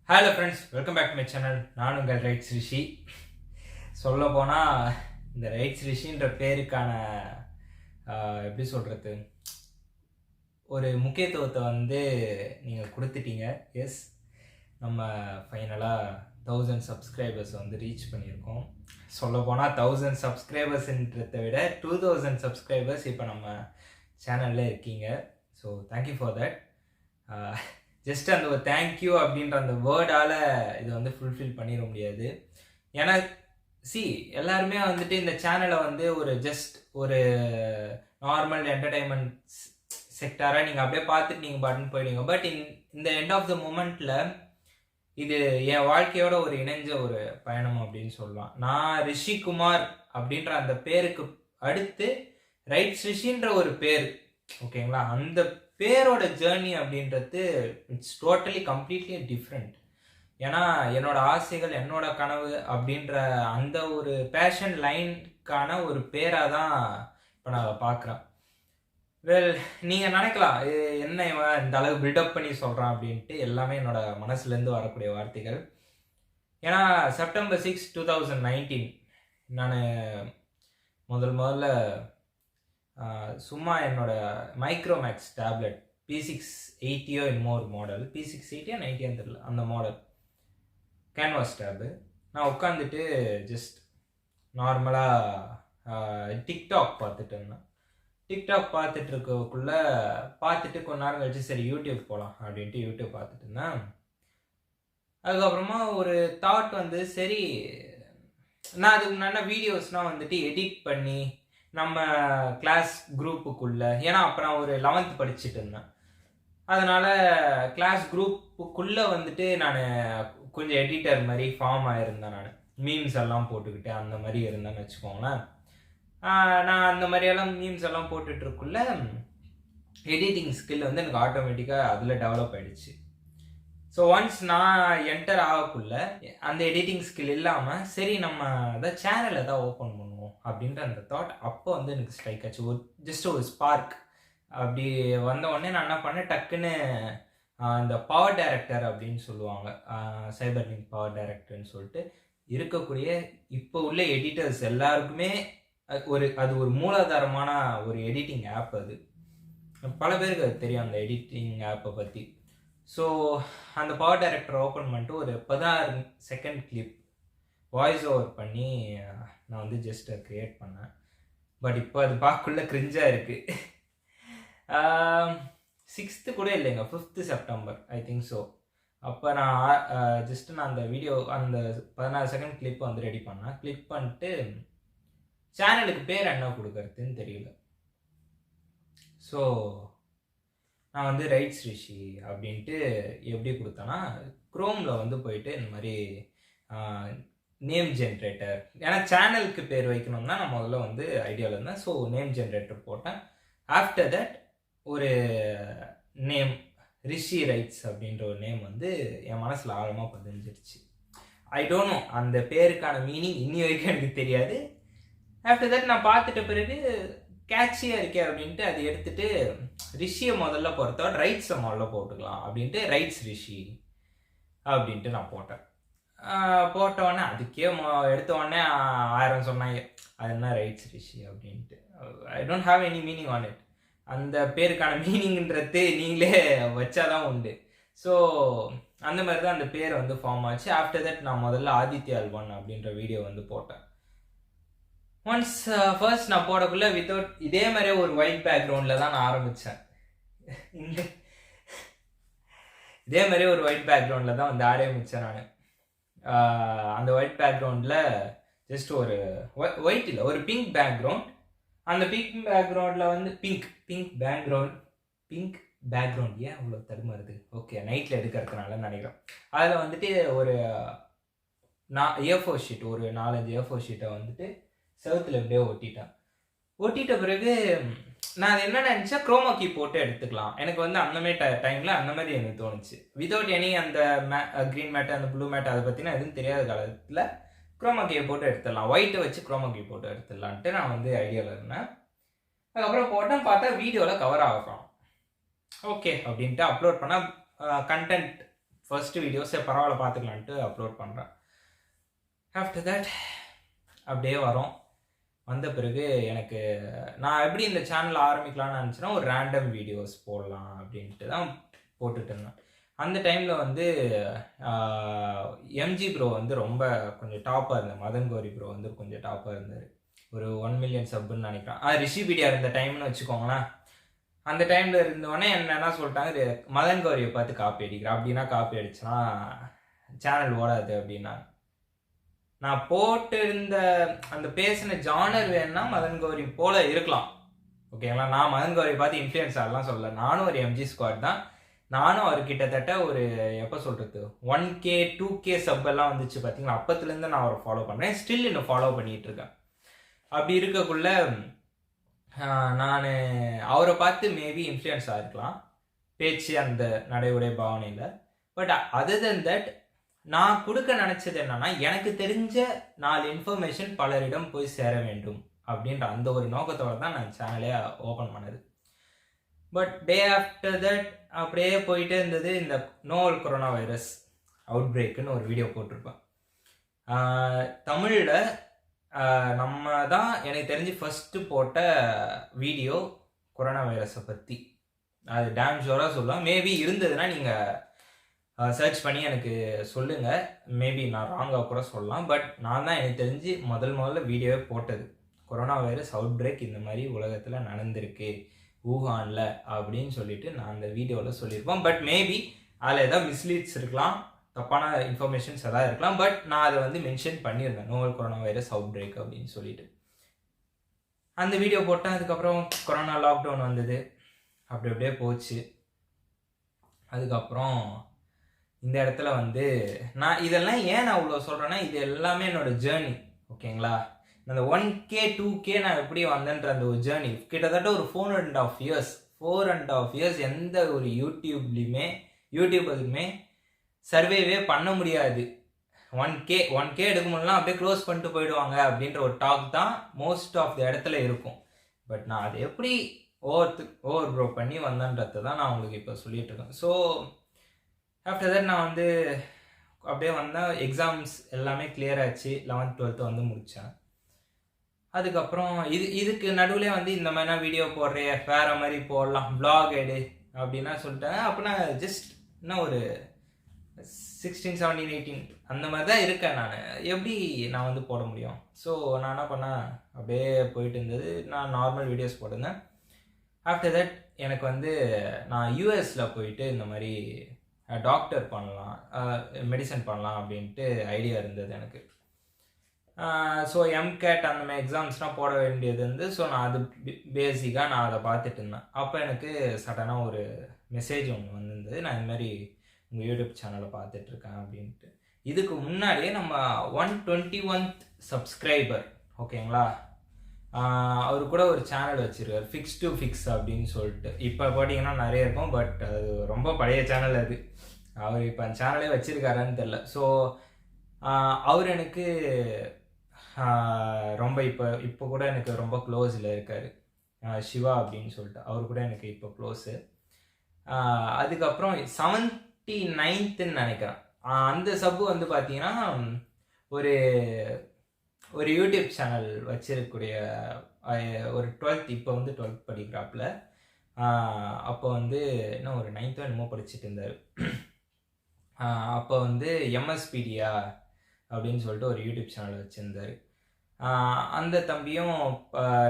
Hello friends, welcome back to my channel. நான் உங்கள் rights ரிஷி. சொல்ல போனால் இந்த ரைட்ஸ் ரிஷின்ற பேருக்கான எப்படி சொல்கிறது, ஒரு முக்கியத்துவத்தை நீங்கள் கொடுத்துட்டீங்க. எஸ், நம்ம ஃபைனலாக 1000 சப்ஸ்கிரைபர்ஸ் ரீச் பண்ணியிருக்கோம். சொல்ல போனால் 1000 சப்ஸ்கிரைபர்ஸ்ன்றதை விட 2000 சப்ஸ்கிரைபர்ஸ் இப்போ நம்ம சேனலில் இருக்கீங்க. So thank you for that. Just அந்த ஒரு தேங்க்யூ அப்படின்ற அந்த வேர்டால் இதை ஃபுல்ஃபில் பண்ணிட முடியாது. ஏன்னா எல்லாருமே இந்த சேனலை ஒரு நார்மல் என்டர்டைன்மெண்ட் செக்டாராக நீங்கள் அப்படியே பார்த்துட்டு நீங்கள் பாட்டுன்னு போயிடுங்க. பட் இந்த எண்ட் ஆஃப் த மூமெண்ட்டில் இது என் வாழ்க்கையோட ஒரு இணைஞ்ச ஒரு பயணம் அப்படின்னு சொல்லலாம். நான் ரிஷிகுமார் அப்படின்ற அந்த பேருக்கு அடுத்து ரைட்ஸ் ரிஷின்ற ஒரு பேர், ஓகேங்களா, அந்த பேரோட ஜேர்னி அப்படின்றது இட்ஸ் டோட்டலி கம்ப்ளீட்லி டிஃப்ரெண்ட். ஏன்னா என்னோட ஆசைகள், என்னோட கனவு அப்படின்ற அந்த ஒரு பேஷன் லைனுக்கான ஒரு பேராக தான் இப்போ நான் பார்க்குறேன். வெல், நீங்கள் நினைக்கலாம் என்ன இவன் இந்த அளவு பில்டப் பண்ணி சொல்கிறான் அப்படின்ட்டு. எல்லாமே என்னோட மனசுலேருந்து வரக்கூடிய வார்த்தைகள். ஏன்னா September 6, 2019 நான் முதல்ல சும்மா என்னோட மைக்ரோமேக்ஸ் டேப்லெட் P680 என்னமோ ஒரு மாடல், P680 90 தெரியல, அந்த மாடல் கேன்வாஸ் டேபு. நான் உட்காந்துட்டு ஜஸ்ட் நார்மலாக டிக்டாக் பார்த்துட்டு இருந்தேன். டிக்டாக் பார்த்துட்டு இருக்கக்குள்ள பார்த்துட்டு கொஞ்ச நேரம் கழிச்சு சரி யூடியூப் போகலாம் அப்படின்ட்டு யூடியூப் பார்த்துட்டு இருந்தேன். அதுக்கப்புறமா ஒரு தாட் சரி, நான் அதுக்கு முன்னாடி வீடியோஸ்லாம் எடிட் பண்ணி நம்ம கிளாஸ் குரூப்புக்குள்ளே, ஏன்னா அப்போ நான் ஒரு 11th படிச்சுட்டு இருந்தேன், அதனால் கிளாஸ் குரூப்புக்குள்ளே நான் கொஞ்சம் எடிட்டர் மாதிரி ஃபார்ம் ஆகிருந்தேன். நான் மீம்ஸ் எல்லாம் போட்டுக்கிட்டு அந்த மாதிரி இருந்தேன்னு வச்சுக்கோங்களேன். நான் அந்த மாதிரியெல்லாம் மீம்ஸ் எல்லாம் போட்டுட்ருக்குள்ள எடிட்டிங் ஸ்கில் எனக்கு ஆட்டோமேட்டிக்காக அதில் டெவலப் ஆகிடுச்சு. ஸோ ஒன்ஸ் நான் என்டர் ஆகக்குள்ள அந்த எடிட்டிங் ஸ்கில் இல்லாமல் சரி நம்ம அதான் சேனல் எதாவது ஓப்பன் பண்ணுவோம் அப்படின்ற அந்த தாட் அப்போ எனக்கு ஸ்ட்ரைக் ஆச்சு. ஜஸ்ட் ஒரு ஸ்பார்க் அப்படி வந்த உடனே நான் என்ன பண்ணேன், டக்குன்னு இந்த பவர் டைரக்டர் அப்படின்னு சொல்லுவாங்க, சைபர் லிங்க் பவர் டைரக்டர்னு சொல்லிட்டு இருக்கக்கூடிய இப்போ உள்ள எடிட்டர்ஸ் எல்லாருக்குமே அது ஒரு மூலாதாரமான ஒரு எடிட்டிங் ஆப். அது பல பேருக்கு அது தெரியும் அந்த எடிட்டிங் ஆப்பை பற்றி. ஸோ அந்த பவர் டைரக்டர் ஓப்பன் பண்ணிட்டு ஒரு 16 செகண்ட் கிளிப் வாய்ஸ் ஓவர் பண்ணி நான் ஜஸ்ட் க்ரியேட் பண்ணேன். பட் இப்போ அது பார்க்குள்ள கிரிஞ்சாக இருக்குது. 6th கூட இல்லைங்க, 5th September I think so. அப்போ நான் நான் அந்த வீடியோ அந்த 16 செகண்ட் கிளிப் ரெடி பண்ணேன். கிளிக் பண்ணிட்டு சேனலுக்கு பேர் என்ன கொடுக்கறதுன்னு தெரியல. ஸோ நான் ரைட்ஸ் ரிஷி அப்படின்ட்டு எப்படி கொடுத்தேன்னா, க்ரோமில் போயிட்டு இந்த மாதிரி நேம் ஜென்ரேட்டர், ஏன்னா சேனலுக்கு பேர் வைக்கணும்னா நான் முதல்ல ஐடியாவில் இருந்தேன். ஸோ நேம் ஜென்ரேட்டர் போட்டேன். ஆஃப்டர் தட் ஒரு நேம் ரிஷி ரைட்ஸ் அப்படின்ற ஒரு நேம் என் மனசில் ஆழமாக பதிஞ்சிருச்சு. ஐ டோன்ட் நோ அந்த பேருக்கான மீனிங் இன்னி வரைக்கும் எனக்கு தெரியாது. ஆஃப்டர் தட் நான் பார்த்துட்ட பிறகு கேட்சியாக இருக்கே அப்படின்ட்டு அதை எடுத்துகிட்டு ரிஷியை முதல்ல பொறுத்தவரை ரைட்ஸை முதல்ல போட்டுக்கலாம் அப்படின்ட்டு ரைட்ஸ் ரிஷி அப்படின்ட்டு நான் போட்டேன். போட்டவுடனே அதுக்கே எடுத்த உடனே 1000 சொன்னாங்க அது என்ன ரைட்ஸ் ரிஷி அப்படின்ட்டு. I don't have any meaning on it. அந்த பேருக்கான மீனிங்ன்றது நீங்களே வச்சாதான் உண்டு. ஸோ அந்த மாதிரி தான் அந்த பேர் ஃபார்ம் ஆச்சு. ஆஃப்டர் தட் நான் முதல்ல ஆதித்யா அல்வன் அப்படின்ற வீடியோ போட்டேன். ஒன்ஸ் ஃபர்ஸ்ட் நான் போடக்குள்ள வித்தவுட் இதே மாதிரியே ஒரு ஒயிட் பேக்ரவுண்டில் தான் நான் ஆரம்பித்தேன். இதே மாதிரியே ஒரு ஒயிட் பேக்ரவுண்டில் தான் ஆரம்பித்தேன் நான். அந்த ஒயிட் பேக்ரவுண்டில் ஜஸ்ட் ஒரு ஒயிட் இல்லை, ஒரு பிங்க் பேக்ரவுண்ட். அந்த பிங்க் பேக்ரவுண்டில் பிங்க் பேக்ரவுண்ட் ஏன் அவ்வளோ தடுமாறுது? ஓகே, நைட்டில் எடுக்கிறதுனால நினைக்கிறேன். அதில் ஒரு A4 ஷீட், ஒரு 4-5 A4 ஷீட்டை செவத்தில் எப்படியோ ஒட்டிட்ட பிறகு நான் அது என்ன நினச்சேன், குரோமா கீ போட்டு எடுத்துக்கலாம். எனக்கு அந்த மாதிரி டைமில் அந்த மாதிரி எனக்கு தோணுச்சு. வித்தவுட் எனி அந்த க்ரீன் மேட் அந்த ப்ளூ மேட் அதை பற்றினா எதுவும் தெரியாத காலத்தில் குரோமா கீயை போட்டு எடுத்துடலாம், ஒயிட்டை வச்சு குரோமா கீ போட்டு எடுத்துடலான்ட்டு நான் ஐடியாவில் இருந்தேன். அதுக்கப்புறம் போட்டேன், பார்த்தா வீடியோவில் கவர் ஆகணும். ஓகே அப்படின்ட்டு அப்லோட் பண்ணால் கண்டென்ட் ஃபர்ஸ்ட் வீடியோஸே பரவாயில்ல பார்த்துக்கலான்ட்டு அப்லோட் பண்ணுறேன். ஆஃப்டர் தட் அப்படியே வந்த பிறகு எனக்கு நான் எப்படி இந்த சேனல் ஆரம்பிக்கலாம்னு நினச்சேன்னா ஒரு ரேண்டம் வீடியோஸ் போடலாம் அப்படின்ட்டு தான் போட்டுட்டு இருந்தேன். அந்த டைமில் வந்து எம்ஜி ப்ரோ வந்து ரொம்ப கொஞ்சம் டாப்பாக இருந்தார். மதன் கௌரி ப்ரோ வந்து கொஞ்சம் டாப்பாக இருந்தார். ஒரு 1 மில்லியன் சப்புன்னு நினைக்கிறேன். ரிஷிபீடியா இருந்த டைம்னு வச்சுக்கோங்களேன். அந்த டைமில் இருந்தோடனே என்ன சொல்லிட்டாங்க, மதன் கௌரியை பார்த்து காப்பி அடிக்கிறேன், அப்படின்னா காப்பி அடிச்சுன்னா சேனல் ஓடாது அப்படின்னா. நான் போட்டு இருந்த அந்த பேசின ஜானர் வேணும்னா மதன் கௌரி போல இருக்கலாம், ஓகேங்களா. நான் மதன் கௌரி பார்த்து இன்ஃப்ளூயன்ஸ் ஆகலாம் சொல்ல. நானும் ஒரு எம்ஜி ஸ்குவாட் தான். நானும் அவர் கிட்டத்தட்ட ஒரு எப்போ சொல்கிறது 1K 2K சப் எல்லாம் வந்துச்சு பார்த்தீங்களா. அப்பத்துலேருந்து நான் அவரை ஃபாலோ பண்ணுறேன். ஸ்டில் இன்னும் ஃபாலோ பண்ணிகிட்டு இருக்கேன். அப்படி இருக்கக்குள்ள நான் அவரை பார்த்து மேபி இன்ஃப்ளூயன்ஸ் ஆகிருக்கலாம் பேச்சு அந்த நடைமுறை பாவனையில். பட் அதர் தென் தட் நான் கொடுக்க நினச்சது என்னன்னா, எனக்கு தெரிஞ்ச 4 இன்ஃபர்மேஷன் பலரிடம் போய் சேர வேண்டும் அப்படின்ற அந்த ஒரு நோக்கத்தோடு தான் நான் சேனலே ஓப்பன் பண்ணது. பட் டே ஆஃப்டர் தட் அப்படியே போயிட்டே இருந்தது. இந்த நோவல் கொரோனா வைரஸ் அவுட் பிரேக்குன்னு ஒரு வீடியோ போட்டிருப்பேன் தமிழில். நம்ம தான் எனக்கு தெரிஞ்சு ஃபஸ்ட்டு போட்ட வீடியோ கொரோனா வைரஸை பற்றி. அது டேம் ஷோராக சொல்லலாம். மேபி இருந்ததுன்னா நீங்கள் சர்ச் பண்ணி எனக்கு சொல்லுங்கள். மேபி நான் ராங்காக கூட சொல்லலாம். பட் நான் தான் எனக்கு தெரிஞ்சு முதல்ல வீடியோவே போட்டது. கொரோனா வைரஸ் அவுட் பிரேக் இந்த மாதிரி உலகத்தில் நடந்திருக்கு ஊஹானில் அப்படின்னு சொல்லிட்டு நான் அந்த வீடியோவில் சொல்லியிருப்பேன். பட் மேபி அதில் ஏதாவது மிஸ்லீட்ஸ் இருக்கலாம், தப்பான இன்ஃபர்மேஷன்ஸ் எதாவது இருக்கலாம். பட் நான் அதை வந்து மென்ஷன் பண்ணியிருந்தேன், novel corona virus out break அப்படின்னு சொல்லிட்டு. அந்த வீடியோ போட்டேன். அதுக்கப்புறம் கொரோனா லாக்டவுன் வந்தது. அப்படியே போச்சு. அதுக்கப்புறம் இந்த இடத்துல வந்து நான் இதெல்லாம் ஏன் நான் இவ்வளோ சொல்கிறேன்னா, இது எல்லாமே என்னோடய ஜேர்னி, ஓகேங்களா. அந்த 1K 2K நான் எப்படி வந்தேன்ற அந்த ஒரு ஜேர்னி கிட்டத்தட்ட ஒரு 4.5 இயர்ஸ் எந்த ஒரு யூடியூபருமே சர்வேவே பண்ண முடியாது. 1K எடுக்கும்போதுலாம் அப்படியே க்ளோஸ் பண்ணிட்டு போயிடுவாங்க அப்படின்ற ஒரு டாக் தான் மோஸ்ட் ஆஃப் த இடத்துல இருக்கும். பட் நான் அதை எப்படி ஓவர் ப்ரோ பண்ணி வந்தேன்றதை தான் நான் உங்களுக்கு இப்போ சொல்லிட்டு இருக்கேன். ஸோ ஆஃப்டர் தட் நான் வந்து அப்படியே வந்தேன். எக்ஸாம்ஸ் எல்லாமே கிளியர் ஆச்சு. 11th 12th வந்து முடித்தேன். அதுக்கப்புறம் இதுக்கு நடுவில் வந்து இந்த மாதிரினா வீடியோ போடுறேன், வேறு மாதிரி போடலாம், vlog எடு அப்படின்னா சொல்லிட்டாங்க. அப்படின்னா ஜஸ்ட் இன்னும் ஒரு 16, 17, 18 அந்த மாதிரி தான் இருக்கேன் நான். எப்படி நான் வந்து போட முடியும்? ஸோ நான் என்ன பண்ணேன், அப்படியே போயிட்டு இருந்தது. நான் நார்மல் வீடியோஸ் போட்டிருந்தேன். ஆஃப்டர் தட் எனக்கு வந்து நான் யூஎஸில் போயிட்டு இந்த மாதிரி டாக்டர் பண்ணலாம், மெடிசன் பண்ணலாம் அப்படின்ட்டு ஐடியா இருந்தது எனக்கு. ஸோ எம்கேட் அந்த மாதிரி எக்ஸாம்ஸ்லாம் போட வேண்டியது இருந்து. ஸோ நான் அது பேசிக்காக நான் அதை பார்த்துட்டு இருந்தேன். அப்போ எனக்கு சடனாக ஒரு மெசேஜ் ஒன்று வந்திருந்தது, நான் இந்த மாதிரி உங்கள் யூடியூப் சேனலை பார்த்துட்ருக்கேன் அப்படின்ட்டு. இதுக்கு முன்னாடியே நம்ம 121th சப்ஸ்கிரைபர், ஓகேங்களா, அவர் கூட ஒரு சேனல் வச்சுருக்கார், ஃபிக்ஸ் டு ஃபிக்ஸ் அப்படின்னு சொல்லிட்டு. இப்போ பார்த்தீங்கன்னா நிறைய இருக்கும். பட் அது ரொம்ப பழைய சேனல். அது அவர் இப்போ அந்த சேனலே வச்சுருக்காரான்னு தெரில. ஸோ அவர் எனக்கு ரொம்ப இப்போ கூட எனக்கு ரொம்ப க்ளோஸில் இருக்கார், சிவா அப்படின்னு சொல்லிட்டு. அவர் கூட எனக்கு இப்போ க்ளோஸு. அதுக்கப்புறம் 79th நினைக்கிறேன் அந்த சப்பு வந்து பார்த்தீங்கன்னா ஒரு யூடியூப் சேனல் வச்சிருக்கக்கூடிய ஒரு 12th, இப்போ வந்து 12th படிக்கிறாப்புல. அப்போ வந்து இன்னும் ஒரு 9th என்னமோ படிச்சுட்டு இருந்தார். அப்போ வந்து எம்எஸ்பீடியா அப்படின்னு சொல்லிட்டு ஒரு யூடியூப் சேனல் வச்சுருந்தார். அந்த தம்பியும்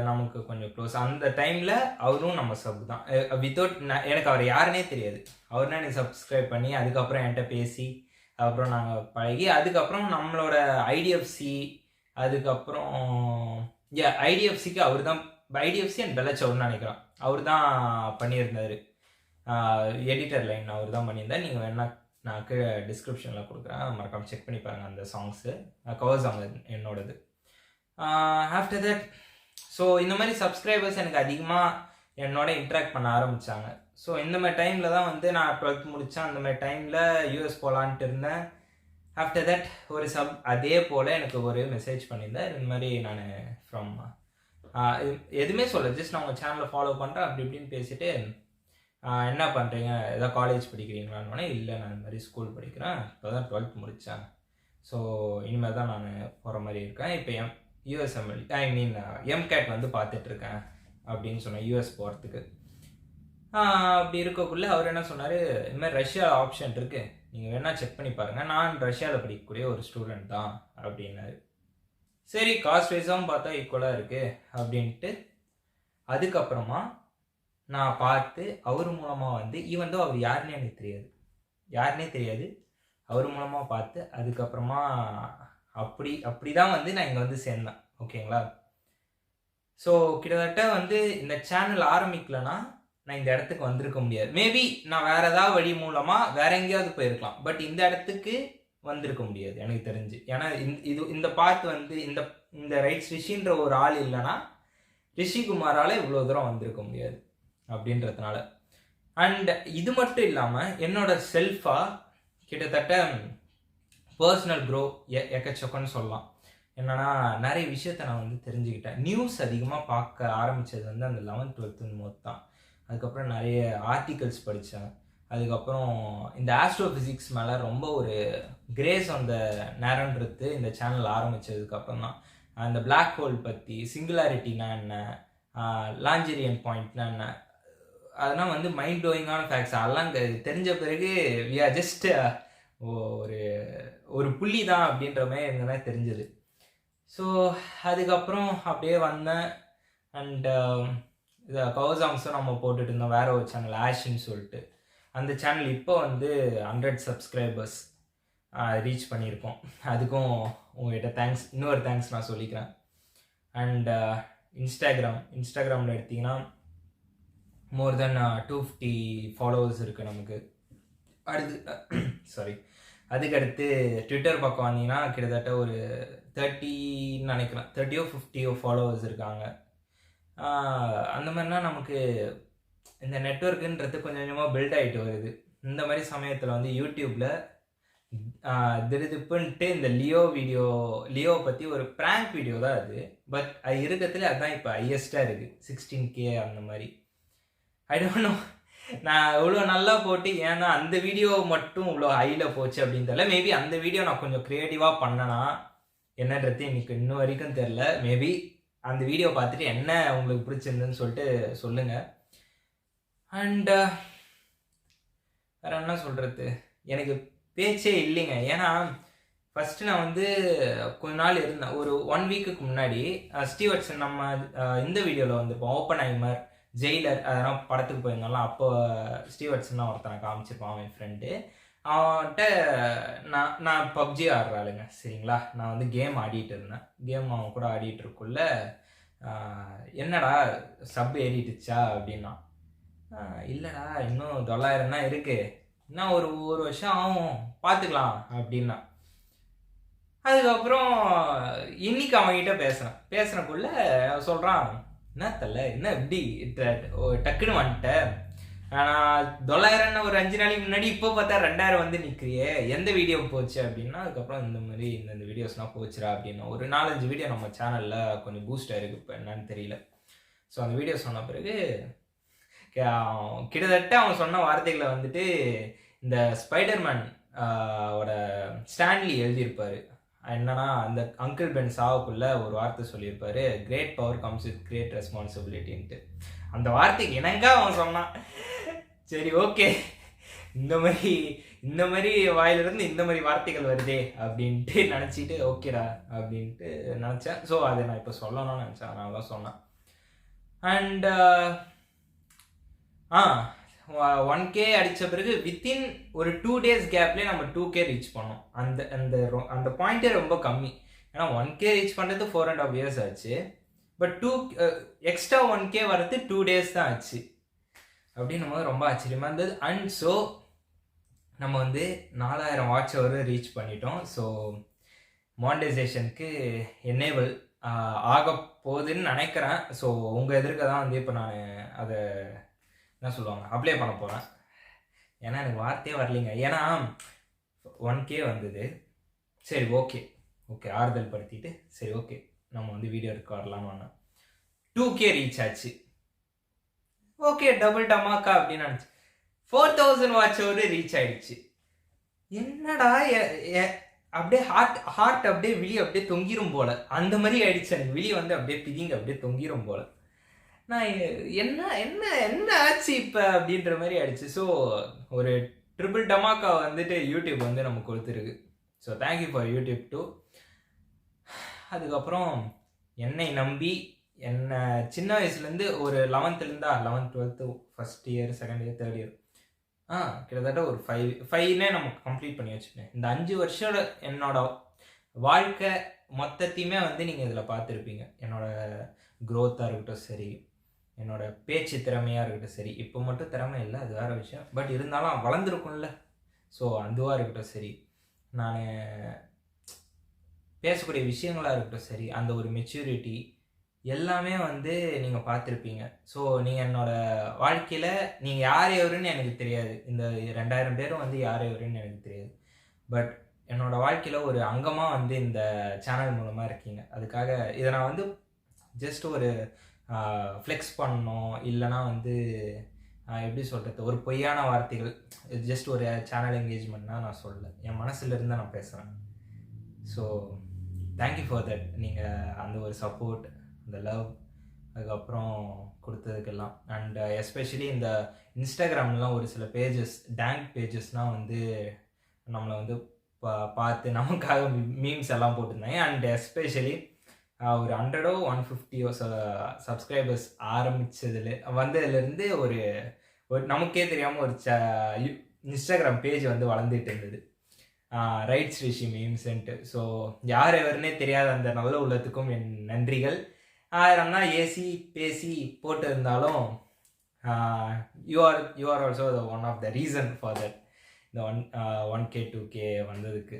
நமக்கு கொஞ்சம் க்ளோஸ். அந்த டைமில் அவரும் நம்ம சப் தான். வித்தவுட் எனக்கு அவர் யாருன்னே தெரியாது. அவர்னா எனக்கு சப்ஸ்கிரைப் பண்ணி அதுக்கப்புறம் என்கிட்ட பேசி அப்புறம் நாங்கள் பழகி, அதுக்கப்புறம் நம்மளோட ஐடிஎஃப்சி, அதுக்கப்புறம் ஐடிஎஃப்சிக்கு அவர் தான், ஐடிஎஃப்சி அண்ட் பெல்லச்சவுர்னு நினைக்கிறேன், அவர் தான் பண்ணியிருந்தார். எடிட்டர் லைன் அவர் தான் பண்ணியிருந்தார். நீங்கள் வேணா நான் கீழே டிஸ்கிரிப்ஷனில் கொடுக்குறேன், மறக்காமல் செக் பண்ணி பாருங்கள் அந்த சாங்ஸு. கவர் சாங் என்னோடது. ஆஃப்டர் தட் ஸோ இந்த மாதிரி சப்ஸ்கிரைபர்ஸ் எனக்கு அதிகமாக என்னோட இன்ட்ராக்ட் பண்ண ஆரம்பித்தாங்க. ஸோ இந்த மாதிரி டைமில் தான் வந்து நான் 12th முடித்தேன். அந்த மாதிரி டைமில் யூஎஸ் போகலான்ட்டு இருந்தேன். ஆஃப்டர் தட் ஒரு அதே போல் எனக்கு ஒரு மெசேஜ் பண்ணியிருந்தேன், இந்த மாதிரி நான் ஃப்ரம் எதுவுமே சொல்ல, ஜஸ்ட் நான் உங்கள் சேனலை ஃபாலோ பண்ணுறேன் அப்படி இப்படின்னு பேசிட்டு என்ன பண்ணுறீங்க, ஏதோ காலேஜ் படிக்கிறீங்களான்னு. இல்லை, நான் இந்த மாதிரி ஸ்கூல் படிக்கிறேன், இப்போ தான் 12th முடித்தேன், ஸோ இனிமேல் தான் நான் போகிற மாதிரி இருக்கேன், இப்போ யூஎஸ்எம்எல் எம்கேட் வந்து பார்த்துட்ருக்கேன் அப்படின்னு சொன்னேன், யூஎஸ் போகிறதுக்கு. அப்படி இருக்கக்குள்ளே அவர் என்ன சொன்னார், இதுமாதிரி ரஷ்யா ஆப்ஷன் இருக்குது, நீங்கள் வேணால் செக் பண்ணி பாருங்கள், நான் ரஷ்யாவில் படிக்கக்கூடிய ஒரு ஸ்டூடெண்ட் தான் அப்படின்னாரு. சரி, காஸ்ட் வைஸாகவும் பார்த்தா ஈக்குவலாக இருக்குது அப்படின்ட்டு அதுக்கப்புறமா நான் பார்த்து அவர் மூலமாக வந்து ஈவன் அவர் யாருன்னே எனக்கு தெரியாது, அவர் மூலமாக பார்த்து அதுக்கப்புறமா அப்படி தான் வந்து நான் இங்கே வந்து சேர்ந்தேன். ஓகேங்களா? ஸோ கிட்டத்தட்ட வந்து இந்த சேனல் ஆரம்பிக்கலன்னா நான் இந்த இடத்துக்கு வந்திருக்க முடியாது. மேபி நான் வேற ஏதாவது வழி மூலமாக வேற எங்கேயாவது போயிருக்கலாம், பட் இந்த இடத்துக்கு வந்திருக்க முடியாது எனக்கு தெரிஞ்சு. ஏன்னா இந்த பார்த்து வந்து இந்த ரைட்ஸ் ரிஷின்ற ஒரு ஆள் இல்லைன்னா ரிஷிகுமாரால் இவ்வளோ தூரம் வந்திருக்க முடியாது அப்படின்றதுனால. அண்ட் இது மட்டும் இல்லாமல் என்னோட செல்ஃபாக கிட்டத்தட்ட பர்சனல் க்ரோ எக்கச்சக்கன்னு சொல்லலாம். என்னன்னா நிறைய விஷயத்த நான் வந்து தெரிஞ்சுக்கிட்டேன். நியூஸ் அதிகமாக பார்க்க ஆரம்பித்தது வந்து அந்த 11th 12th போது தான். அதுக்கப்புறம் நிறைய ஆர்டிகல்ஸ் படித்தேன். அதுக்கப்புறம் இந்த ஆஸ்ட்ரோஃபிசிக்ஸ் மேலே ரொம்ப ஒரு கிரேஸ் அந்த நேரன்றது இந்த சேனல் ஆரம்பித்ததுக்கப்புறம் தான். அந்த பிளாக் ஹோல் பற்றி, சிங்குலாரிட்டினா என்ன, லாஞ்சரியன் பாயிண்ட்னா என்ன, அதெல்லாம் வந்து மைண்ட் ப்ளோயிங்கான ஃபேக்ட்ஸ். அதெல்லாம் தெரிஞ்ச பிறகு வி ஆர் ஜஸ்ட் ஒரு புள்ளி தான் அப்படின்ற மாதிரி எனக்கு தான் தெரிஞ்சது. ஸோ அதுக்கப்புறம் அப்படியே வந்தேன். அண்ட் இதை கவர்சாங்ஸும் நம்ம போட்டுட்டு இருந்தோம் வேற ஒரு சேனல் ஆஷின்னு சொல்லிட்டு. அந்த சேனல் இப்போ வந்து 100 சப்ஸ்கிரைபர்ஸ் ரீச் பண்ணியிருக்கோம். அதுக்கும் உங்கள்கிட்ட இன்னொரு தேங்க்ஸ் நான் சொல்லிக்கிறேன். அண்ட் இன்ஸ்டாகிராமில் எடுத்திங்கன்னா மோர் தென் 250 ஃபாலோவர்ஸ் இருக்குது நமக்கு. அதுக்கடுத்து ட்விட்டர் பக்கம் வந்தீங்கன்னா கிட்டத்தட்ட ஒரு 30 நினைக்கிறேன், 30 or 50 ஃபாலோவர்ஸ் இருக்காங்க. அந்த மாதிரினா நமக்கு இந்த நெட்வொர்க்குன்றது கொஞ்சம் கொஞ்சமாக பில்ட் ஆகிட்டு வருது. இந்த மாதிரி சமயத்தில் வந்து யூடியூப்பில் திருதுப்புன்ட்டு இந்த லியோ பற்றி ஒரு ப்ராங்க் வீடியோ தான் அது, பட் அது இருக்கிறதுல அதுதான் இப்போ ஹையஸ்ட்டாக இருக்குது, 16K அந்த மாதிரி. ஐ டோன்ட் நோ நான் இவ்வளோ நல்லா போட்டு ஏன்னா அந்த வீடியோ மட்டும் இவ்வளோ ஹையில் போச்சு அப்படின்னு தெரியல. மேபி அந்த வீடியோ நான் கொஞ்சம் க்ரியேட்டிவாக பண்ணனா என்னன்றது எனக்கு இன்னும் வரைக்கும் தெரில. மேபி அந்த வீடியோ பார்த்துட்டு என்ன உங்களுக்கு பிடிச்சிருந்துன்னு சொல்லிட்டு சொல்லுங்கள். அண்ட் வேறு என்ன சொல்கிறது, எனக்கு பேச்சே இல்லைங்க. ஏன்னா ஃபஸ்ட்டு நான் வந்து கொஞ்ச நாள் இருந்தேன், ஒரு 1 வீக்குக்கு முன்னாடி ஸ்டீவர்ட்சன் நம்ம இந்த வீடியோவில் வந்திருப்போம், ஓப்பன்ஹைமர், ஜெயிலர் அதெல்லாம் படத்துக்கு போயிருந்தோம்லாம். அப்போ ஸ்டீவர்ட்சன் தான் ஒருத்தனை காமிச்சிருப்பான், அவன் ஃப்ரெண்டு. அவன்கிட்ட நான் பப்ஜி ஆடுறாளுங்க, சரிங்களா. நான் வந்து கேம் ஆடிட்டு இருந்தேன். கேம் அவன் கூட ஆடிட்டு இருக்குள்ள என்னடா சப் ஏறிட்டுச்சா அப்படின்னா, இல்லைடா இன்னும் 9,000 தான் இருக்குது, இன்னும் ஒரு வருஷம் ஆகும் பார்த்துக்கலாம் அப்படின்னா. அதுக்கப்புறம் இன்னைக்கு அவன்கிட்ட பேசுகிறக்குள்ள சொல்கிறான், என்ன தரல என்ன இப்படி டக்குன்னு வந்துட்டேன், நான் 9,000 ஒரு 5 நாளைக்கு முன்னாடி, இப்போ பார்த்தா 2,000 வந்து நிற்கிறியே, எந்த வீடியோ போச்சு அப்படின்னா. அதுக்கப்புறம் இந்த மாதிரி இந்த வீடியோஸ்லாம் போச்சுரா அப்படின்னா. ஒரு 4-5 வீடியோ நம்ம சேனலில் கொஞ்சம் பூஸ்ட் ஆகிருக்கு, இப்போ என்னன்னு தெரியல. ஸோ அந்த வீடியோ சொன்ன பிறகு கிட்டத்தட்ட அவன் சொன்ன வார்த்தைகளை வந்துட்டு இந்த ஸ்பைடர்மேன் ஓட ஸ்டான்லி எழுதியிருப்பார். என்னன்னா அந்த அங்கிள் பென் சாவுக்குள்ள ஒரு வார்த்தை சொல்லியிருப்பாரு, great power comes with great ரெஸ்பான்சிபிலிட்டின்ட்டு. அந்த வார்த்தைக்கு இணங்க அவன் சொன்னான். சரி ஓகே, இந்த மாதிரி வாயிலிருந்து இந்த மாதிரி வார்த்தைகள் வருதே அப்படின்ட்டு நினச்சிட்டு ஓகேடா அப்படின்ட்டு நினச்சேன். ஸோ அதை நான் இப்போ சொல்லணும்னு நினச்சேன், அதனால தான் சொன்னேன். அண்ட் 1K அடித்த பிறகு வித்தின் ஒரு 2 days கேப்லேயே நம்ம 2K ரீச் பண்ணோம். அந்த பாயிண்டே ரொம்ப கம்மி. ஏன்னா 1K ரீச் பண்ணுறது 4.5 years ஆச்சு, பட் எக்ஸ்ட்ரா 1K வர்றது 2 days தான் ஆச்சு. அப்படின்னும் போது ரொம்ப ஆச்சரியமாக இருந்தது. அண்ட் ஸோ நம்ம வந்து 4,000 வாட்ச் ஹவர் ரீச் பண்ணிட்டோம். ஸோ மானிட்டைசேஷனுக்கு எனேபிள் ஆக போகுதுன்னு நினைக்கிறேன். ஸோ உங்கள் எதிர்க்க தான் வந்து இப்போ நான் அதை என்ன சொல்லுவாங்க அப்ளை பண்ண போகிறேன். ஏன்னா எனக்கு வார்த்தையே வரலைங்க. ஏன்னா 1K வந்தது, சரி ஓகே ஆறுதல் படுத்திட்டு சரி ஓகே நம்ம வந்து வீடியோ எடுக்க வரலான்னு வந்தேன். 2K ரீச் ஆச்சு, ஓகே டபுள் டமாக்கா அப்படின்னு நினச்சி. 4000 வாட்சோடு ரீச் ஆயிடுச்சு. என்னடா அப்படியே ஹார்ட் அப்படியே விழி அப்படியே தொங்கிரும் போல, அந்த மாதிரி ஆயிடுச்சு எனக்கு. விழி வந்து அப்படியே பிதிங்க அப்படியே தொங்கிரும் போல. நான் என்ன என்ன என்ன ஆச்சு இப்போ அப்படின்ற மாதிரி ஆயிடுச்சு. ஸோ ஒரு ட்ரிபிள் டமாக்கா வந்துட்டு யூடியூப் வந்து நமக்கு கொடுத்துருக்கு. So thank you for YouTube too. அதுக்கப்புறம் என்னை நம்பி என்னை சின்ன வயசுலேருந்து ஒரு 11th 12th first year, second year, third year, கிட்டத்தட்ட ஒரு 5 நமக்கு கம்ப்ளீட் பண்ணி வச்சுட்டேன். இந்த 5 வருஷம் என்னோட வாழ்க்கை மொத்தத்தையுமே வந்து நீங்கள் இதில் பார்த்துருப்பீங்க. என்னோட க்ரோத்தாக இருக்கட்டும் சரி, என்னோட பேச்சு திறமையாக இருக்கட்டும் சரி. இப்போ மட்டும் திறமை இல்லை, அது வேறு விஷயம். பட் இருந்தாலும் வளர்ந்துருக்கும்ல. ஸோ அதுவாக இருக்கட்டும் சரி, நான் பேசக்கூடிய விஷயங்களாக இருக்கட்டும் சரி, அந்த ஒரு மெச்சூரிட்டி எல்லாமே வந்து நீங்கள் பார்த்துருப்பீங்க. ஸோ நீங்கள் என்னோடய வாழ்க்கையில் நீங்கள் யார் எவருன்னு எனக்கு தெரியாது. இந்த 2000 பேரும் வந்து யார் எவருன்னு எனக்கு தெரியாது. பட் என்னோடய வாழ்க்கையில் ஒரு அங்கமாக வந்து இந்த சேனல் மூலமாக இருக்கீங்க. அதுக்காக இதை நான் வந்து ஜஸ்ட் ஒரு ஃப்ளெக்ஸ் பண்ணணும், இல்லைனா வந்து எப்படி சொல்கிறது, ஒரு பொய்யான வார்த்தைகள், ஜஸ்ட் ஒரு சேனல் என்கேஜ்மெண்ட்னா நான் சொல்லலை. என் மனசுலேருந்து நான் பேசுகிறேன். So thank you for that. நீங்கள் அந்த ஒரு சப்போர்ட், இந்த லவ், அதுக்கப்புறம் கொடுத்ததுக்கெல்லாம். அண்ட் எஸ்பெஷலி இந்த இன்ஸ்டாகிராம்லாம் ஒரு சில பேஜஸ், டேங்க் பேஜஸ்னால் வந்து நம்மளை வந்து பார்த்து நமக்காக மீம்ஸ் எல்லாம் போட்டிருந்தாங்க. அண்ட் எஸ்பெஷலி ஒரு 100 150 சப்ஸ்கிரைபர்ஸ் வந்ததுலேருந்து ஒரு நமக்கே தெரியாமல் ஒரு இன்ஸ்டாகிராம் பேஜ் வந்து வளர்ந்துட்டு இருந்தது, ரைட்ஸ் ரிஷி மீம்ஸ்ன்ட்டு. ஸோ யார் எவருன்னே தெரியாத அந்த நல்ல உள்ளத்துக்கும் என் நன்றிகள். 1000 தான் ஏசி பேசி போட்டு இருந்தாலும் you are also the one of the reason for that, இந்த 1K 2K வந்ததுக்கு.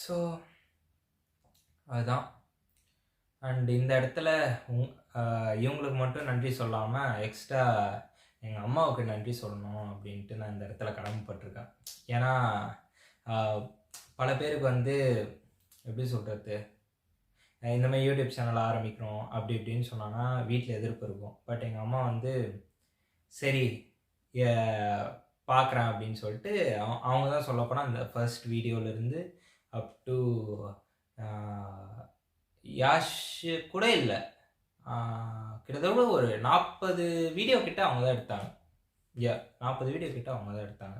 ஸோ அதுதான். அண்ட் இந்த இடத்துல இவங்களுக்கு மட்டும் நன்றி சொல்லாமல் எக்ஸ்ட்ரா எங்கள் அம்மாவுக்கு நன்றி சொல்லணும் அப்படின்ட்டு நான் இந்த இடத்துல கடமைப்பட்டிருக்கேன். ஏன்னா பல பேருக்கு வந்து எப்படி சொல்கிறது, இந்த மாதிரி யூடியூப் சேனல் ஆரம்பிக்கிறோம் அப்படி இப்படின்னு சொன்னான்னா வீட்டில் எதிர்ப்பு இருக்கும். பட் எங்கள் அம்மா வந்து சரி பார்க்குறேன் அப்படின்னு சொல்லிட்டு அவங்க தான் சொல்லப்போனால் அந்த ஃபர்ஸ்ட் வீடியோவிலேருந்து அப் டு யாஷ் கூட இல்லை, கிட்டத்தட்ட ஒரு 40 வீடியோ கிட்ட அவங்க தான் எடுத்தாங்க. 40 வீடியோ கிட்ட அவங்க தான் எடுத்தாங்க.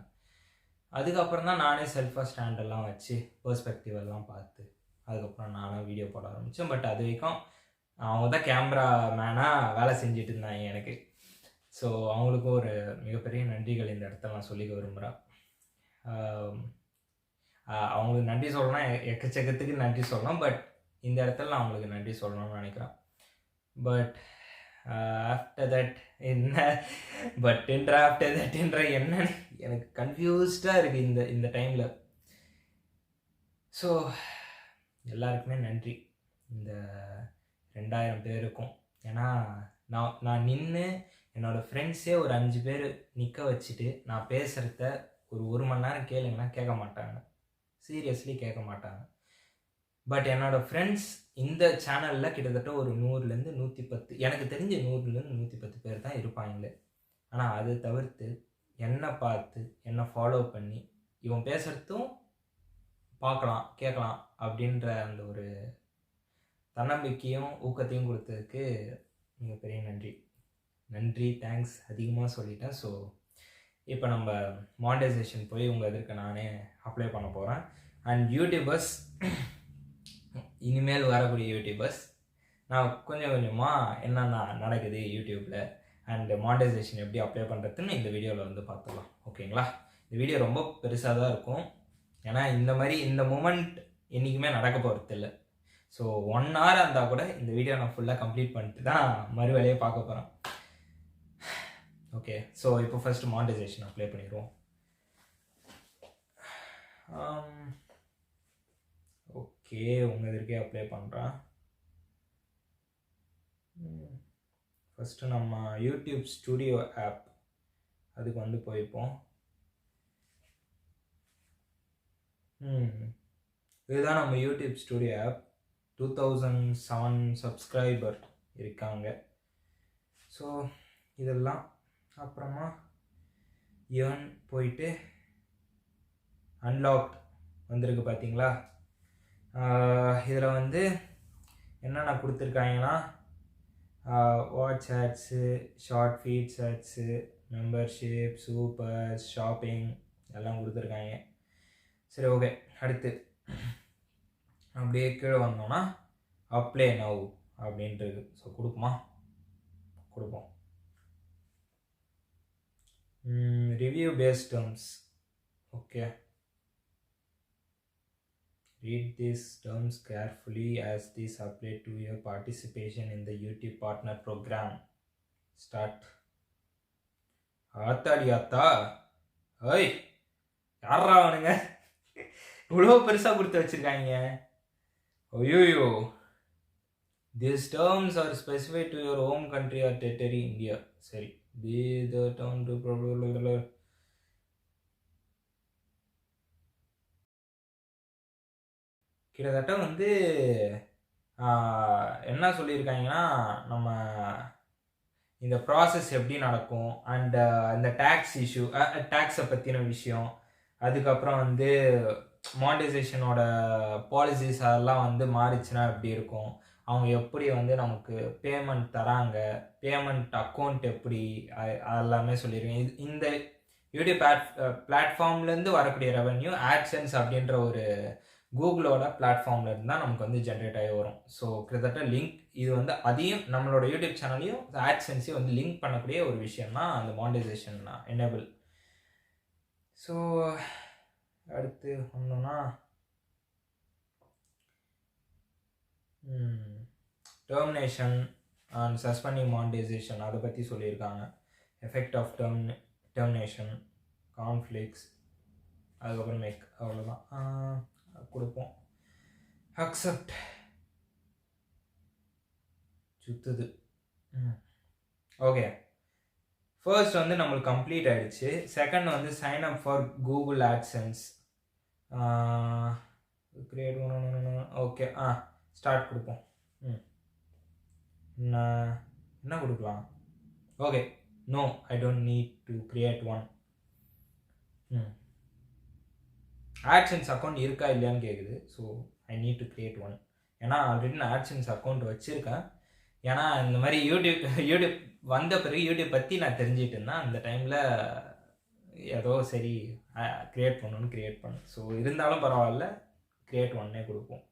அதுக்கப்புறம் தான் நானே செல்ஃபாக ஸ்டாண்டெல்லாம் வச்சு பெர்ஸ்பெக்டிவ் எல்லாம் பார்த்து அதுக்கப்புறம் நானும் வீடியோ போட ஆரம்பித்தேன். பட் அது வரைக்கும் அவங்க தான் கேமரா மேனாக வேலை செஞ்சுட்டு இருந்தாங்க எனக்கு. ஸோ அவங்களுக்கும் ஒரு மிகப்பெரிய நன்றிகள் இந்த இடத்துல நான் சொல்லிக்க விரும்புகிறேன். அவங்களுக்கு நன்றி சொல்லணும்னா எக்கச்சக்கத்துக்கு நன்றி சொல்லலாம். பட் இந்த இடத்துல நான் அவங்களுக்கு நன்றி சொல்லணும்னு நினைக்கிறேன். பட் ஆஃப்டர் தட் என்ன ஆஃப்டர் தட்ன்ற என்னன்னு எனக்கு கன்ஃபியூஸ்டாக இருக்குது இந்த டைமில். ஸோ எல்லாருக்குமே நன்றி, இந்த 2000 பேருக்கும். ஏன்னா நான் நின்று என்னோடய ஃப்ரெண்ட்ஸே ஒரு 5 பேர் நிற்க வச்சுட்டு நான் பேசுகிறத ஒரு மணி நேரம் கேளுங்கன்னா கேட்க மாட்டாங்க, சீரியஸ்லி கேட்க மாட்டாங்க. பட் என்னோடய ஃப்ரெண்ட்ஸ் இந்த சேனலில் கிட்டத்தட்ட ஒரு 100லேருந்து 110, எனக்கு தெரிஞ்ச 100லேருந்து 110 பேர் தான் இருப்பாங்களே. ஆனால் அதை தவிர்த்து என்னை பார்த்து என்னை ஃபாலோ பண்ணி இவன் பேசுகிறதும் பார்க்கலாம் கேட்கலாம் அப்படின்ற அந்த ஒரு தன்னம்பிக்கையும் ஊக்கத்தையும் கொடுத்ததுக்கு மிகப்பெரிய நன்றி. தேங்க்ஸ் அதிகமாக சொல்லிட்டேன். ஸோ இப்போ நம்ம மானிட்டைசேஷன் போய் உங்கள் எதிர்க்க நானே அப்ளை பண்ண போகிறேன். அண்ட் யூடியூபர்ஸ், இனிமேல் வரக்கூடிய யூடியூபர்ஸ், நான் கொஞ்சம் கொஞ்சமாக என்னென்ன நடக்குது யூடியூப்பில் அண்ட் மானிட்டைசேஷன் எப்படி அப்ளை பண்ணுறதுன்னு இந்த வீடியோவில் வந்து பார்த்துக்கலாம். ஓகேங்களா? இந்த வீடியோ ரொம்ப பெருசாக தான் இருக்கும். ஏன்னா இந்த மூமெண்ட் என்றைக்குமே நடக்க போகிறது இல்லை. ஸோ 1 hour இருந்தால் கூட இந்த வீடியோ நான் ஃபுல்லாக கம்ப்ளீட் பண்ணிட்டு தான் மறு வேலையை பார்க்க போகிறேன். ஓகே, ஸோ இப்போ ஃபஸ்ட்டு மானிட்டைசேஷன் அப்ளை பண்ணிடுவோம். ஓகே, உங்கள் இதற்கே அப்ளை பண்ணுறேன். ஃபஸ்ட்டு நம்ம யூடியூப் ஸ்டுடியோ ஆப் அதுக்கு வந்து போய்ப்போம். இதுதான் நம்ம யூடியூப் ஸ்டுடியோ ஆப். 2007 சப்ஸ்கிரைபர் இருக்காங்க. ஸோ இதெல்லாம் அப்புறமா ஈவன் போயிட்டு அன்லாக்ட் வந்திருக்கு பார்த்தீங்களா. இதில் வந்து என்னென்ன கொடுத்துருக்காங்கன்னா watch ads, short feeds ads, membership, super, shopping எல்லாம் கொடுத்துருக்காங்க. சரி, ஓகே. அடுத்து அப்படியே கீழே வந்தோம்னா அப்ளை நவ் அப்படின்றது. ஸோ கொடுப்போம். Review based terms. Okay, read these terms carefully as these apply to your participation in the YouTube partner program. Start. ஆத்தா ஓய், யாரா அவனுங்க இவ்வளோ பெருசாக கொடுத்து வச்சுருக்காங்க. ஐயோ, these terms are specific to your home country or territory, India. சரி, the term to கிட்டத்தட்ட வந்து என்ன சொல்லியிருக்காங்கன்னா, நம்ம இந்த ப்ராசஸ் எப்படி நடக்கும் அண்ட் இந்த டேக்ஸ் இஷ்யூ, டேக்ஸை பற்றின விஷயம், அதுக்கப்புறம் வந்து மானிட்டைசேஷனோட பாலிசிஸ் அதெல்லாம் வந்து மாறிச்சுன்னா எப்படி இருக்கும், அவங்க எப்படி வந்து நமக்கு பேமெண்ட் தராங்க, பேமெண்ட் அக்கௌண்ட் எப்படி, அதெல்லாமே சொல்லியிருக்கேன். இந்த யூடியூப் பிளாட்ஃபார்ம்லேருந்து வரக்கூடிய ரெவென்யூ ஆட்சன்ஸ் அப்படின்ற ஒரு கூகுளோட பிளாட்ஃபார்ம்ல இருந்தால் தான் நமக்கு வந்து ஜென்ரேட் ஆகி வரும். ஸோ கிட்டத்தட்ட லிங்க் இது வந்து அதையும் நம்மளோட யூடியூப் சேனலையும் ஆட்சன்ஸையும் வந்து லிங்க் பண்ணக்கூடிய ஒரு விஷயம் தான் அந்த மானிட்டைசேஷன் எனேபிள். ஸோ அடுத்து வந்தோம்னா டெர்மினேஷன் அண்ட் சஸ்பெண்டிங் மானிட்டைசேஷன் அதை பற்றி சொல்லியிருக்காங்க. எஃபெக்ட் ஆஃப் டெர்மினேஷன், கான்ஃப்ளிக்ஸ், அதுக்கப்புறம் மேக், அவ்வளோதான். கொடுப்போம். அக்செப்ட். சுத்துது. ஓகே, ஃபர்ஸ்ட் வந்து நம்மளுக்கு கம்ப்ளீட் ஆகிடுச்சு. செகண்ட் வந்து sign up for Google AdSense. Create okay, start கொடுப்போம். என்ன கொடுக்கலாம்? Okay, no, I don't need to create one. AdSense account இருக்கா இல்லையான்னு கேட்குது. So I need to create one. ஏன்னா ஆல்ரெடி நான் ஆட்சன்ஸ் அக்கௌண்ட் வச்சுருக்கேன். ஏன்னா இந்த மாதிரி யூடியூப் வந்த பிறகு யூடியூப் பற்றி நான் தெரிஞ்சுட்டு இருந்தேன். அந்த டைமில் ஏதோ சரி க்ரியேட் பண்ணணும்னு க்ரியேட் பண்ணேன். ஸோ இருந்தாலும் பரவாயில்ல, க்ரியேட் ஒன்னே கொடுப்போம்.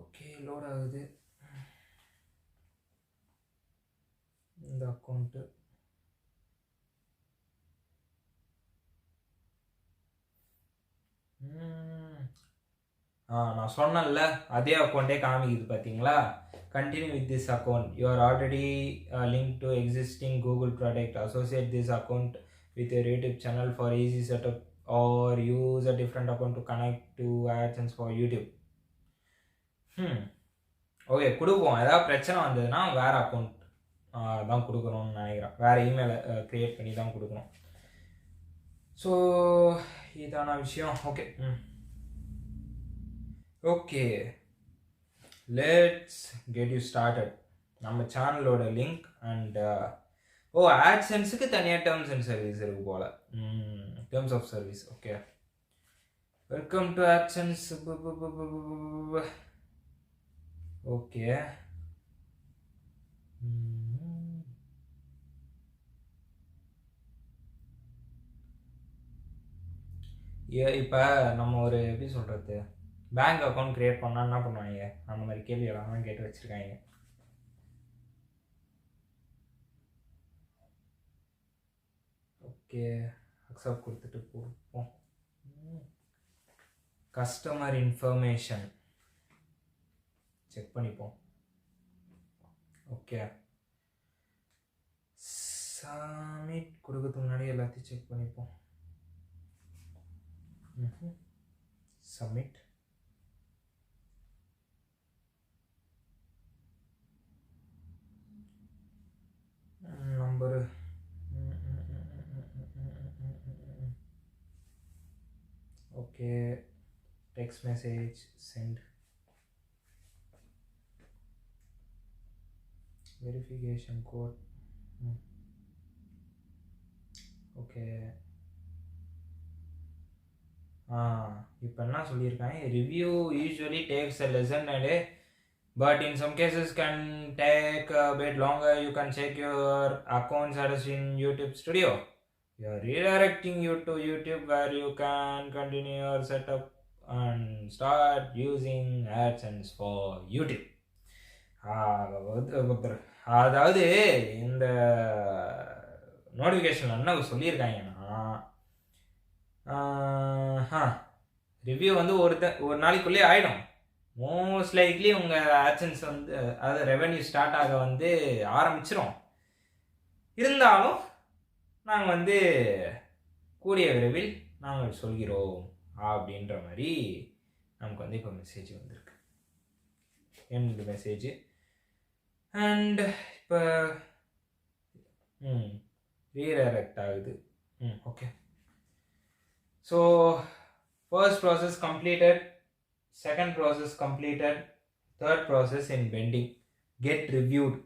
ஓகே, லோட் ஆகுது இந்த அக்கௌண்ட்டு. நான் சொன்னேன்ல, அதே அக்கௌண்ட்டே காமிக்குது பார்த்தீங்களா. Continue with this account, you are already link to existing Google product, associate this account with your YouTube channel for easy setup or use a different account to connect to AdSense for YouTube. Okay, கொடுப்போம். ஏதாவது பிரச்சனை வந்ததுன்னா வேறு account தான் கொடுக்கணும்னு நினைக்கிறேன். வேறு இமெயிலை create பண்ணி தான் கொடுக்கணும். ஸோ இதான விஷயம். Okay, okay, let's get you started. நம்ம சேனலோட லிங்க் அண்ட் ஆட்சன்ஸுக்கு தனியாக டேர்ம்ஸ் அண்ட் சர்வீஸ் இருக்கு போல். Terms of service. Okay, welcome to AdSense. Okay, இப்போ நம்ம ஒரு எப்படி சொல்கிறது, பேங்க் அக்கௌண்ட் க்ரியேட் பண்ணால் என்ன பண்ணுவாங்க, அந்த மாதிரி கேள்வி எல்லாம் கேட்டு வச்சுருக்காங்க. ஓகே, அக்செப்ட் கொடுத்துட்டு கொடுப்போம். கஸ்டமர் இன்ஃபர்மேஷன் செக் பண்ணிப்போம். ஓகே, சப்மிட் கொடுக்கறதுக்கு முன்னாடி எல்லாத்தையும் செக் பண்ணிப்போம். Submit. Number okay, text message sent. Verification code. Okay. இப்போ என்ன சொல்லியிருக்காங்க, review usually takes a lesson a day, but in some cases can take a bit longer. You can check your account status in YouTube Studio. We are redirecting you to YouTube where you can continue your setup and start using AdSense for YouTube. அதாவது இந்த notification என்ன சொல்லியிருக்காங்கன்னா, review வந்து ஒரு நாளைக்குள்ளேயே ஆகிடும். Most likely உங்கள் ஆட்சன்ஸ் வந்து அதாவது ரெவென்யூ ஸ்டார்ட் ஆக வந்து ஆரம்பிச்சிடும். இருந்தாலும் நாங்கள் வந்து கூடிய விரைவில் நாங்கள் சொல்கிறோம் அப்படின்ற மாதிரி நமக்கு வந்து இப்போ மெசேஜ் வந்திருக்கு. என்னது மெசேஜ்? அண்ட் இப்போ ரீடைரக்ட் ஆகுது. Okay. So first process completed, second process completed, third process in pending, get reviewed.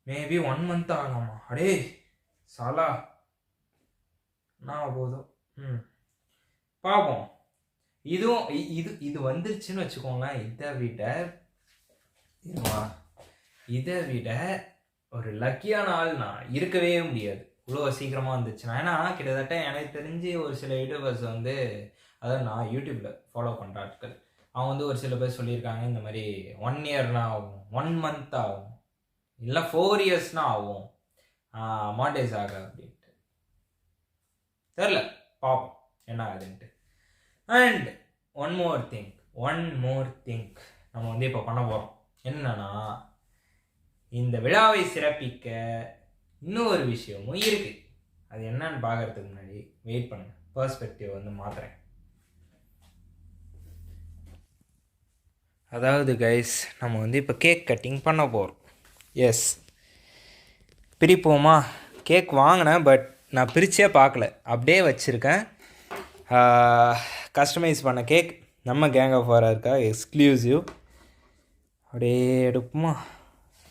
Maybe 1 month ஆகலாமா? அடே சாலா நான் போதும். பார்ப்போம். இதுவும் இது வந்துருச்சுன்னு வச்சுக்கோங்களேன். இதை விட ஒரு லக்கியான ஆள் நான் இருக்கவே முடியாது, இவ்வளோ சீக்கிரமாக வந்துச்சுன்னா. ஏன்னா கிட்டத்தட்ட எனக்கு தெரிஞ்சு ஒரு சில யூடியூபர்ஸ் வந்து, அதாவது நான் யூடியூப்பில் ஃபாலோ பண்ணுற ஆட்கள், அவங்க வந்து ஒரு சில பேர் சொல்லியிருக்காங்க இந்த மாதிரி 1 yearனா ஆகும், 1 month ஆகும், இல்லை 4 yearsனா ஆகும் மாண்டேஜ் ஆக அப்படின்ட்டு. தெரில, பார்ப்போம் என்ன ஆகுதுன்ட்டு. அண்ட் ஒன் மோர் திங் நம்ம வந்து இப்போ பண்ண போகிறோம். என்னன்னா, இந்த விழாவை சிறப்பிக்க இன்னொரு விஷயமும் இருக்குது. அது என்னன்னு பார்க்கறதுக்கு முன்னாடி வெயிட் பண்ணுங்க, பெர்ஸ்பெக்டிவ் வந்து மாற்றுறேன். அதாவது கைஸ், நம்ம வந்து இப்போ கேக் கட்டிங் பண்ண போகிறோம். எஸ், பிரிப்போமா? கேக் வாங்கினேன், பட் நான் பிரித்தே பார்க்கல, அப்படியே வச்சுருக்கேன். கஸ்டமைஸ் பண்ண கேக் நம்ம கேங் ஆஃப் வாரா இருக்கா எக்ஸ்க்ளூசிவ். அப்படியே எடுப்போமா?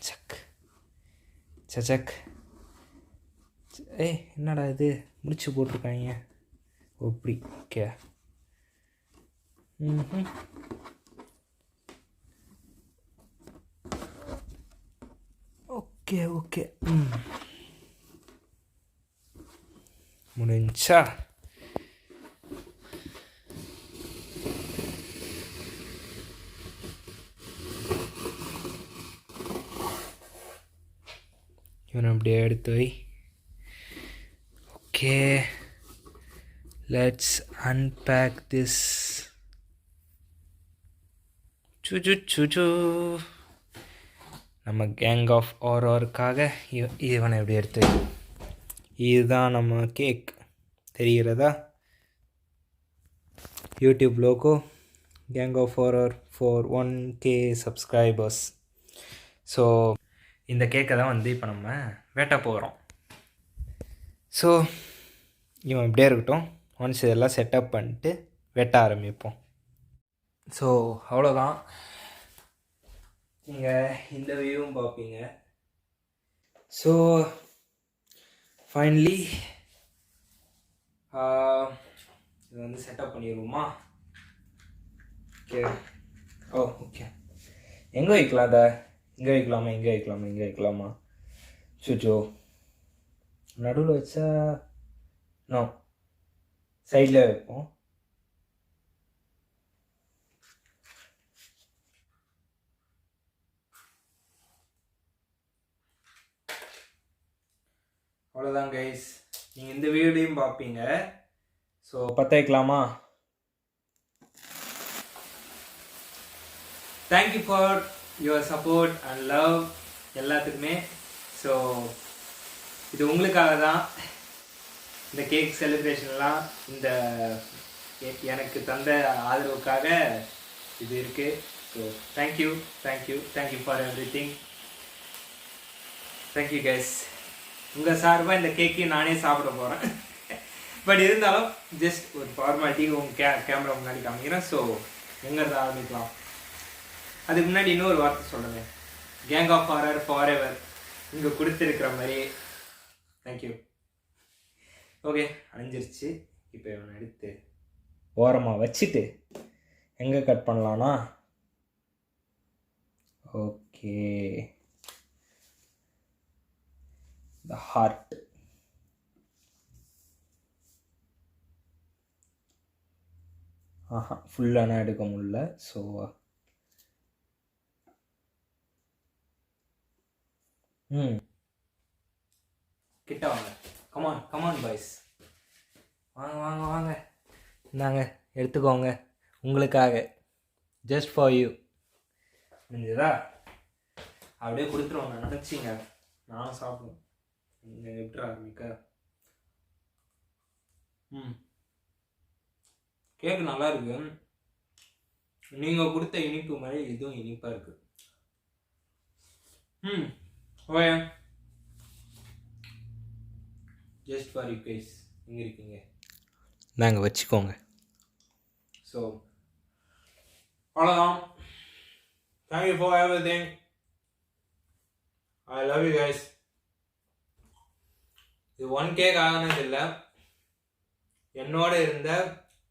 சக். என்னடா இது முடிச்சு போட்டிருக்காங்க அப்படி? ஓகே முடிஞ்சா இவனை அப்படியே எடுத்து வை. Okay, let's unpack this. சுச்சு நம்ம கேங் ஆஃப் ஆரோருக்காக இவனை எப்படி எடுத்து வை. இதுதான் நம்ம கேக், தெரிகிறதா? YouTube logo, gang of horror for 1K subscribers. So இந்த கேக்கை தான் வந்து இப்போ நம்ம வெட்ட போகிறோம். ஸோ இவன் இப்படியே இருக்கட்டும். ஒன்ஸ் இதெல்லாம் செட்டப் பண்ணிட்டு வெட்ட ஆரம்பிப்போம். ஸோ அவ்வளோதான். நீங்கள் இந்த வியூவும் பார்ப்பீங்க. ஸோ ஃபைனலி இது வந்து செட்டப் பண்ணிடுவோமா? ஓகே. ஓகே, எங்கே வைக்கலாம்? இங்கே வைக்கலாமா? சுச்சோ, நடுவில் வச்சா நோ, சைடில் வைப்போம். அவ்வளோதான் கைஸ், நீங்கள் இந்த வீடியோலையும் பார்ப்பீங்க. ஸோ பற்ற வைக்கலாமா? Thank you for your support and love எல்லாத்துக்குமே. ஸோ இது உங்களுக்காக தான் இந்த கேக் செலிப்ரேஷன்லாம், இந்த எனக்கு தந்த ஆதரவுக்காக இது இருக்குது. So thank you for everything. Thank you guys. உங்கள் சார்பாக இந்த கேக்கையும் நானே சாப்பிட போகிறேன். பட் இருந்தாலும் ஜஸ்ட் ஒரு ஃபார்மாலிட்டி உங்கள் கேமரா முன்னாடி காமிக்கிறேன். ஸோ எங்கேருந்து ஆரம்பிக்கலாம்? அதுக்கு முன்னாடி இன்னொரு வார்த்தை சொல்லுங்கள். Gang of horror forever இங்கே கொடுத்துருக்கிற மாதிரி. தேங்க்யூ. ஓகே, அணிஞ்சிருச்சு. இப்போ இவனை எடுத்து ஓரமாக வச்சுட்டு எங்கே கட் பண்ணலான்னா, ஓகே, த ஹார்ட். ஆஹா, ஃபுல்லான எடுக்க முடியல. ஸோ கிட்ட வாங்க. கமான் கமான் பாய்ஸ், வாங்க வாங்க வாங்க. இந்தாங்க எடுத்துக்கோங்க, உங்களுக்காக, ஜஸ்ட் ஃபார் யூ. முடிஞ்சதா? அப்படியே கொடுத்துருவாங்க நினச்சிங்க. நானும் சாப்பிடுவோம். நீங்கள் எப்படி ஆரம்பிக்க? கேக்கு நல்லா இருக்கு. நீங்கள் கொடுத்த இனிப்பு மாதிரி இதுவும் இனிப்பாக இருக்கு. Okay, just for you guys. எங்கே இருக்கீங்க? நாங்கள் வச்சுக்கோங்க. ஸோ அவ்வளோதான். Thank you for everything. I love you guys. இது 1K ஆனது இல்லை, என்னோட இருந்த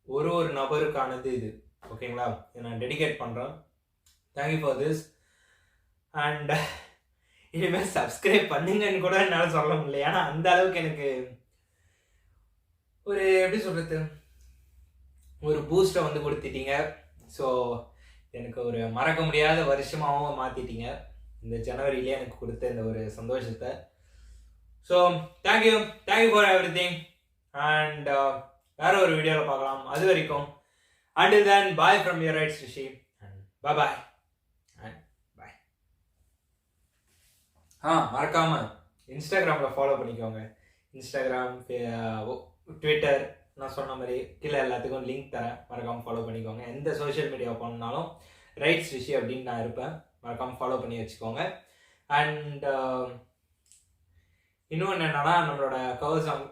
ஒரு நபருக்கானது இது. ஓகேங்களா? இதை நான் டெடிகேட் பண்ணுறேன். Thank you for this. அண்ட் இனிமேல் சப்ஸ்கிரைப் பண்ணுங்கன்னு கூட என்னால் சொல்ல முடியல. ஏன்னா அந்த அளவுக்கு எனக்கு ஒரு எப்படி சொல்கிறது, ஒரு பூஸ்ட்டை வந்து கொடுத்துட்டீங்க. ஸோ எனக்கு ஒரு மறக்க முடியாத வருஷமாகவும் மாற்றிட்டீங்க இந்த ஜனவரியிலே எனக்கு கொடுத்த இந்த ஒரு சந்தோஷத்தை. So thank you for everything. And வேற ஒரு வீடியோவில் பார்க்கலாம். அது வரைக்கும் until then, bye from your right Rishi, and bye and bye. மறக்காம இன்ஸ்டாகிராமில் ஃபாலோ பண்ணிக்கோங்க. இன்ஸ்டாகிராம், ட்விட்டர், நான் சொன்ன மாதிரி கீழே எல்லாத்துக்கும் லிங்க் தரேன். மறக்காமல் ஃபாலோ பண்ணிக்கோங்க. எந்த சோஷியல் மீடியா பண்ணாலும் ரைட்ஸ் ரிஷி அப்படின்னு நான் இருப்பேன். மறக்காமல் ஃபாலோ பண்ணி வச்சுக்கோங்க. அண்ட் இன்னொன்று என்னென்னா, நம்மளோட கவர் சாங்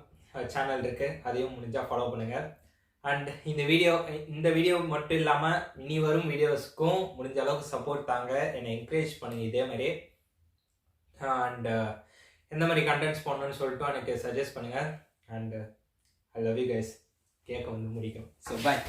சேனல் இருக்குது, அதையும் முடிஞ்சால் ஃபாலோ பண்ணுங்கள். அண்ட் இந்த வீடியோ மட்டும் இல்லாமல் இனி வரும் வீடியோஸ்க்கும் முடிஞ்ச அளவுக்கு சப்போர்ட் தாங்க, என்னை என்கரேஜ் பண்ணுங்கள் இதே மாதிரி. அண்ட் எந்த மாதிரி கண்டென்ட்ஸ் போடணும்னு சொல்லிட்டு எனக்கு சஜஸ்ட் பண்ணுங்கள். And I love you guys. கேட்க வந்து முடிக்கும். So bye.